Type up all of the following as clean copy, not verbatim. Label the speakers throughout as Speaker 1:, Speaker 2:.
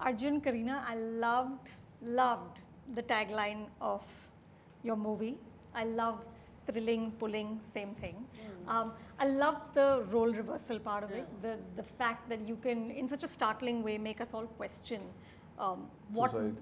Speaker 1: Arjun, Kareena, I loved the tagline of your movie. I love thrilling, pulling, same thing. I love the role reversal part of it. The fact that you can, in such a startling way, make us all question what,
Speaker 2: Society.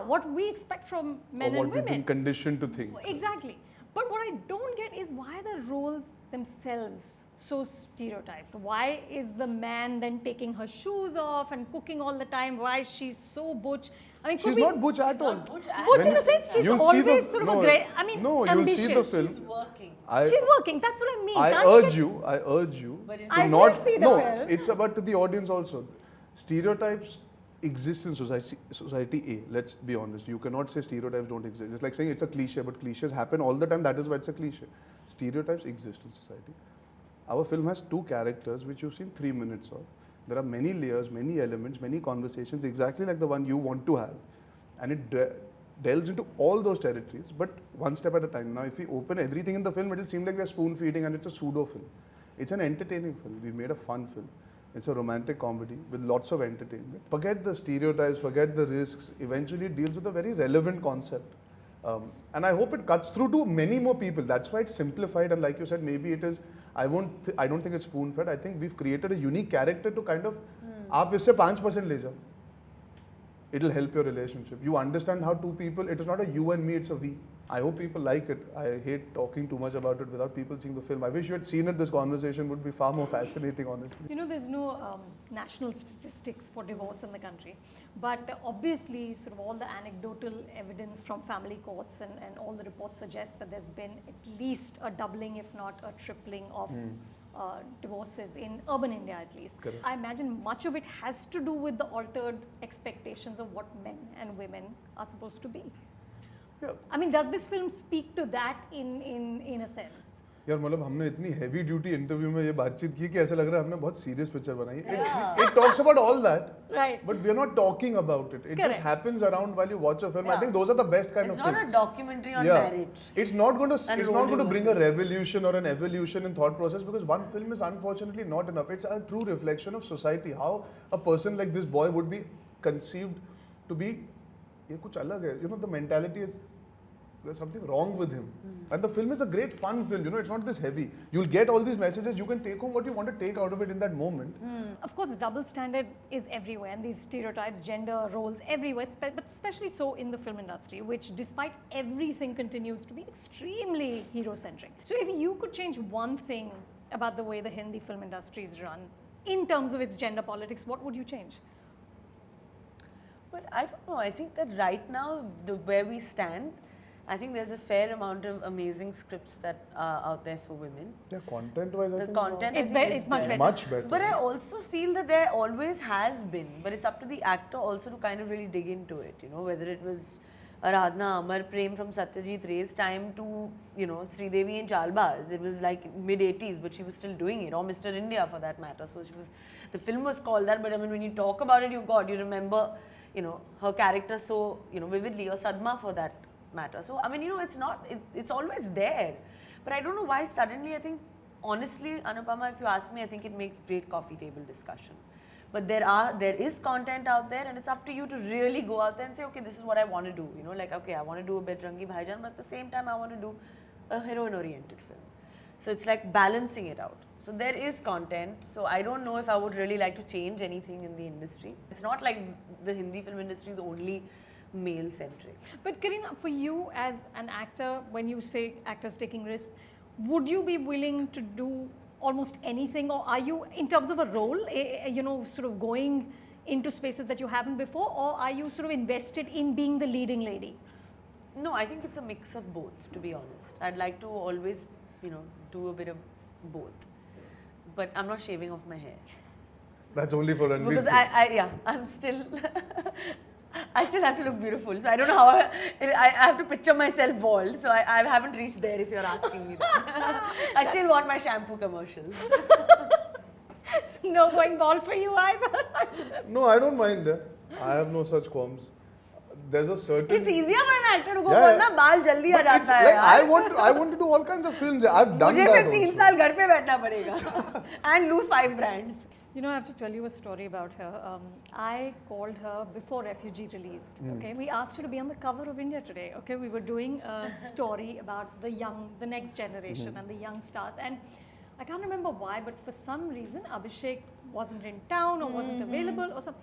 Speaker 1: what we expect from men
Speaker 2: or
Speaker 1: and
Speaker 2: what we've been
Speaker 1: women.
Speaker 2: conditioned to think.
Speaker 1: Exactly. But what I don't get is why the roles themselves so stereotyped. Why is the man then taking her shoes off and cooking all the time? Why is she so butch? I mean,
Speaker 2: She's not butch at all.
Speaker 1: butch in the sense she's
Speaker 2: You'll see
Speaker 1: always sort of a great. I mean,
Speaker 2: no,
Speaker 1: ambitious.
Speaker 2: you'll see the film.
Speaker 3: She's working.
Speaker 1: She's working. That's what I mean.
Speaker 2: I
Speaker 1: Can't you
Speaker 2: urge you
Speaker 3: But it-
Speaker 2: to
Speaker 1: I
Speaker 2: not.
Speaker 1: will see the
Speaker 2: No,
Speaker 1: film.
Speaker 2: it's about to the audience also. Stereotypes exist in society A. Let's be honest. You cannot say stereotypes don't exist. It's like saying it's a cliche, but cliches happen all the time. That is why it's a cliche. Stereotypes exist in society. Our film has two characters which you've seen 3 minutes of. There are many layers, many elements, many conversations, exactly like the one you want to have. And it delves into all those territories, but one step at a time. Now, if we open everything in the film, it'll seem like we're spoon feeding and it's a pseudo film. It's an entertaining film. We've made a fun film. It's a romantic comedy with lots of entertainment. Forget the stereotypes, forget the risks. Eventually, it deals with a very relevant concept. And I hope it cuts through to many more people. That's why it's simplified. And like you said, maybe it is. I don't think it's spoon fed. I think we've created a unique character to kind of. आप इससे 5% ले जाओ. It'll help your relationship. You understand how two people. It is not a you and me. It's a we. I hope people like it. I hate talking too much about it without people seeing the film. I wish you had seen it. This conversation would be far more fascinating, honestly.
Speaker 1: You know, there's no national statistics for divorce in the country, but obviously, sort of all the anecdotal evidence from family courts and all the reports suggest that there's been at least a doubling, if not a tripling, of divorces in urban India at least.
Speaker 2: Correct.
Speaker 1: I imagine much of it has to do with the altered expectations of what men and women are supposed to be.
Speaker 2: Yeah.
Speaker 1: I mean, does this film speak to that in a sense?
Speaker 2: यार मतलब हमने इतनी heavy duty interview में ये बातचीत की कि ऐसा लग रहा है हमने बहुत serious picture बनाई है. It talks about all that,
Speaker 1: Right.
Speaker 2: but we are not talking about it. It
Speaker 1: Correct.
Speaker 2: just happens around while you watch a film. I
Speaker 3: Yeah.
Speaker 2: think those are the best kind
Speaker 3: It's
Speaker 2: of
Speaker 3: not
Speaker 2: films.
Speaker 3: a documentary on
Speaker 2: Yeah,
Speaker 3: marriage.
Speaker 2: it's not going to
Speaker 3: And
Speaker 2: it's
Speaker 3: role
Speaker 2: not going to bring a
Speaker 3: reversal.
Speaker 2: revolution or an evolution in thought process because one film is unfortunately not enough. It's a true reflection of society. How a person like this boy would be conceived to be. ये कुछ अलग है. You know, the mentality is. There's something wrong with him. And the film is a great fun film, you know, it's not this heavy. You'll get all these messages, you can take home what you want to take out of it in that moment.
Speaker 1: Of course, double standard is everywhere, and these stereotypes, gender roles everywhere, but especially so in the film industry, which despite everything continues to be extremely hero-centric. So if you could change one thing about the way the Hindi film industry is run, in terms of its gender politics, what would you change?
Speaker 3: But I don't know. I think that right now, where we stand, I think there's a fair amount of amazing scripts that are out there for women.
Speaker 2: Yeah, content-wise, I
Speaker 3: The
Speaker 2: think
Speaker 3: content,
Speaker 1: It's
Speaker 3: I think,
Speaker 1: be-
Speaker 3: is
Speaker 1: it's much
Speaker 3: there.
Speaker 1: better.
Speaker 2: much better.
Speaker 3: But I also feel that there always has been, but it's up to the actor also to kind of really dig into it, you know, whether it was Aradhana Amar Prem from Satyajit Ray's time to, you know, Sridevi in Chalbaz. It was like mid-80s, but she was still doing it, or Mr. India for that matter. So she was, the film was called that, but I mean, when you talk about it, you remember, you know, her character so, you know, vividly, or Sadma for that matter. So, I mean, you know, it's not, it's always there. But I don't know why suddenly, I think, honestly, Anupama, if you ask me, I think it makes great coffee table discussion. But there is content out there, and it's up to you to really go out there and say, okay, this is what I want to do. You know, like, okay, I want to do a Bajrangi Bhaijaan, but at the same time, I want to do a heroine-oriented film. So it's like balancing it out. So there is content. So I don't know if I would really like to change anything in the industry. It's not like the Hindi film industry is only male-centric.
Speaker 1: But Kareena, for you as an actor, when you say actors taking risks, would you be willing to do almost anything, or are you, in terms of a role, you know, sort of going into spaces that you haven't before, or are you sort of invested in being the leading lady?
Speaker 3: No, I think it's a mix of both, to be honest. I'd like to always, you know, do a bit of both. But I'm not shaving off my hair.
Speaker 2: That's only for Ranveer
Speaker 3: Because
Speaker 2: Singh.
Speaker 3: I'm still, I still have to look beautiful. So I don't know how, I have to picture myself bald. So I haven't reached there if you're asking me that. I still want my shampoo commercials.
Speaker 1: No going bald for you either.
Speaker 2: No, I don't mind. I have no such qualms. There's a certain.
Speaker 3: It's easier for an actor to go
Speaker 2: Yeah,
Speaker 3: bald ना बाल जल्दी आ
Speaker 2: But it's
Speaker 3: जाता है
Speaker 2: like
Speaker 3: यार.
Speaker 2: I want to do all kinds of films. I've done
Speaker 3: मुझे
Speaker 2: that
Speaker 3: फिर 3
Speaker 2: also.
Speaker 3: साल घर पे बैठना पड़ेगा and lose 5 brands.
Speaker 1: You know, I have to tell you a story about her. I called her before Refugee released. Okay, we asked her to be on the cover of India Today. Okay, we were doing a story about the next generation and the young stars. And I can't remember why, but for some reason Abhishek wasn't in town or wasn't available or something.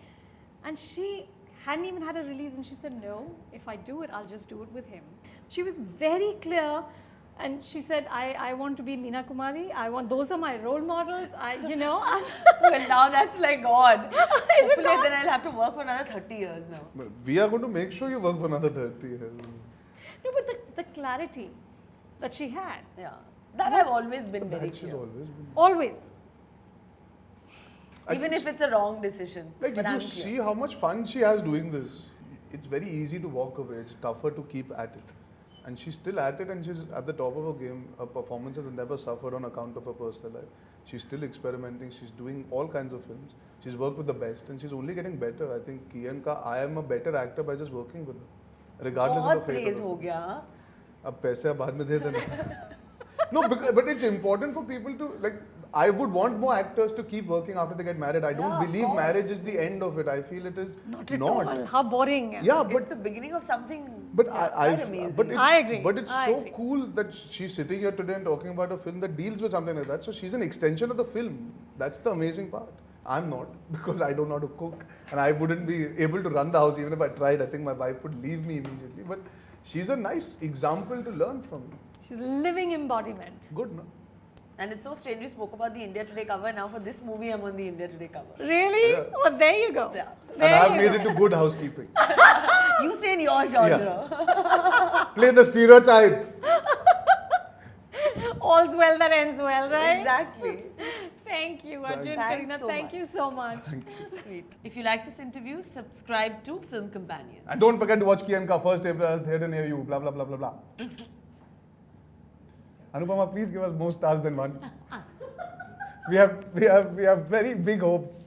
Speaker 1: And she hadn't even had a release, and she said, "No, if I do it, I'll just do it with him." She was very clear. And she said, I want to be Meena Kumari. Those are my role models.
Speaker 3: Well, now that's like God. Hopefully, then I'll have to work for another 30 years now.
Speaker 2: But we are going to make sure you work for another 30 years.
Speaker 1: No, but the clarity that she had.
Speaker 3: Yeah. That I've always been very
Speaker 2: That she's
Speaker 3: clear.
Speaker 2: always been.
Speaker 1: Always.
Speaker 2: I
Speaker 3: Even
Speaker 2: think
Speaker 3: if it's a wrong decision.
Speaker 2: Like
Speaker 3: but
Speaker 2: if you
Speaker 3: I'm clear.
Speaker 2: see how much fun she has doing this, it's very easy to walk away. It's tougher to keep at it. And she's still at it, and she's at the top of her game. Her performances have never suffered on account of her personal life. She's still experimenting. She's doing all kinds of films. She's worked with the best, and she's only getting better. I think Kiyanka, I am a better actor by just working with her, regardless of
Speaker 3: बहुत
Speaker 2: the fate
Speaker 3: praise
Speaker 2: of
Speaker 3: हो
Speaker 2: the film.
Speaker 3: गया हाँ?
Speaker 2: अब पैसे आप बाद में दे देना. No, but it's important for people to like. I would want more actors to keep working after they get married. I don't
Speaker 3: Yeah, of
Speaker 2: believe
Speaker 3: course.
Speaker 2: marriage is the end of it. I feel it is
Speaker 1: Not at all. How boring.
Speaker 2: Yeah,
Speaker 3: It's
Speaker 2: but
Speaker 3: the beginning of something
Speaker 2: but
Speaker 3: quite amazing.
Speaker 2: but it's,
Speaker 1: I agree.
Speaker 2: But it's
Speaker 1: I
Speaker 2: so
Speaker 1: agree.
Speaker 2: cool that she's sitting here today and talking about a film that deals with something like that. So she's an extension of the film. That's the amazing part. I'm not because I don't know how to cook and I wouldn't be able to run the house even if I tried. I think my wife would leave me immediately. But she's a nice example to learn from.
Speaker 1: She's a living embodiment.
Speaker 2: Good, no?
Speaker 3: And it's so strange we spoke about the India Today cover. Now for this movie, I'm on the India Today cover.
Speaker 1: Really?
Speaker 2: Yeah.
Speaker 1: Well, there you go.
Speaker 3: Yeah.
Speaker 1: There
Speaker 2: And I've
Speaker 1: you
Speaker 2: made
Speaker 1: go.
Speaker 2: it to good housekeeping.
Speaker 3: You stay in your genre.
Speaker 2: Play the stereotype.
Speaker 1: All's well that ends well, right?
Speaker 3: Exactly.
Speaker 1: Thank you, Arjun.
Speaker 3: Thanks
Speaker 1: Karina,
Speaker 3: so
Speaker 1: thank
Speaker 3: much.
Speaker 1: you so much.
Speaker 3: Sweet. If you like this interview, subscribe to Film Companion.
Speaker 2: And don't forget to watch Kiyanka 1st April theatre near you. Blah blah blah blah blah. Anupama, please give us more stars than one. We have very big hopes.